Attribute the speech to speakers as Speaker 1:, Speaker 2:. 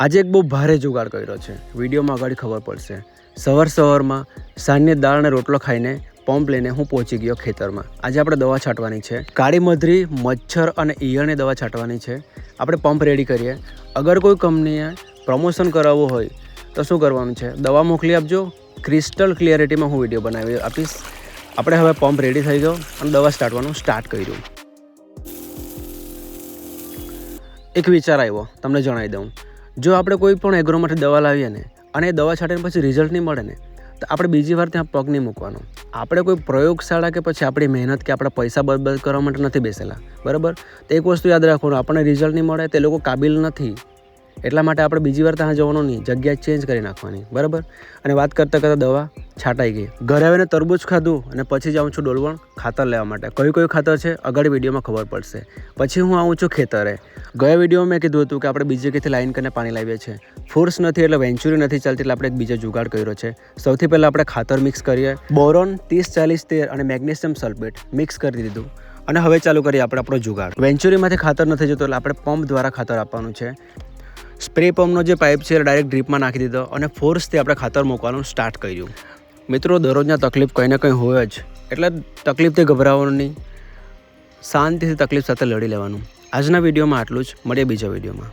Speaker 1: આજે એક બહુ ભારે જુગાડ કર્યો છે. વિડીયોમાં આગળ ખબર પડશે. સવારમાં સાંજની દાળ અને રોટલો ખાઈને પંપ લઈને હું પહોંચી ગયો ખેતરમાં. આજે આપણે દવા છાંટવાની છે. કાળી મધરી, મચ્છર અને ઈયળની દવા છાંટવાની છે. આપણે પંપ રેડી કરીએ. અગર કોઈ કંપનીએ પ્રમોશન કરાવવું હોય તો શું કરવાનું છે, દવા મોકલી આપજો. ક્રિસ્ટલ ક્લિયરિટીમાં હું વિડીયો બનાવી આપીશ. આપણે હવે પંપ રેડી થઈ ગયો અને દવા છાંટવાનું સ્ટાર્ટ કર્યું. એક વિચાર આવ્યો, તમને જણાવી દઉં. જો આપણે કોઈ પણ એગ્રોમાંથી દવા લાવીએ ને અને એ દવા છાંટીને પછી રિઝલ્ટ નહીં મળે ને તો આપણે બીજી વાર ત્યાં પગ નહીં મૂકવાનો. આપણે કોઈ પ્રયોગશાળા કે પછી આપણી મહેનત કે આપણા પૈસા બરબાદ કરવા માટે નથી બેસેલા, બરાબર? તો એક વસ્તુ યાદ રાખવાનું, આપણને રિઝલ્ટ નહીં મળે તે લોકો કાબિલ નથી. એટલા માટે આપણે બીજી વાર ત્યાં જવાનું નહીં, જગ્યા ચેન્જ કરી નાખવાની, બરાબર? અને વાત કરતાં કરતાં દવા છાંટાઈ ગઈ. ઘરે આવીને તરબૂચ ખાધું અને પછી જાઉં છું ડોલવણ ખાતર લેવા માટે. કયું ખાતર છે આગળ વિડીયોમાં ખબર પડશે. પછી હું આવું છું ખેતરે. ગયા વિડીયોમાં મેં કીધું હતું કે આપણે બીજી જગ્યાએથી લાઈન કરીને પાણી લાવીએ છીએ. ફોર્સ નથી એટલે વેન્ચુરી નથી ચાલતી એટલે આપણે એક બીજો જુગાડ કર્યો છે. સૌથી પહેલાં આપણે ખાતર મિક્સ કરીએ. બોરોન 30-40-13 અને મેગ્નેશિયમ સલ્ફેટ મિક્સ કરી દીધું. અને હવે ચાલુ કરીએ આપણે આપણો જુગાડ. વેન્ચુરીમાંથી ખાતર નથી જતો એટલે આપણે પંપ દ્વારા ખાતર આપવાનું છે. સ્પ્રે પંપનો જે પાઇપ છે એ ડાયરેક્ટ ડ્રીપમાં નાખી દીધો અને ફોર્સથી આપણે ખાતર મૂકવાનું સ્ટાર્ટ કર્યું. મિત્રો, દરરોજના તકલીફ કંઈ ને કંઈ હોય જ, એટલે તકલીફથી ગભરાવાનું નહીં, શાંતિથી તકલીફ સાથે લડી લેવાનું. આજના વિડીયોમાં આટલું જ. મળીએ બીજા વિડીયોમાં.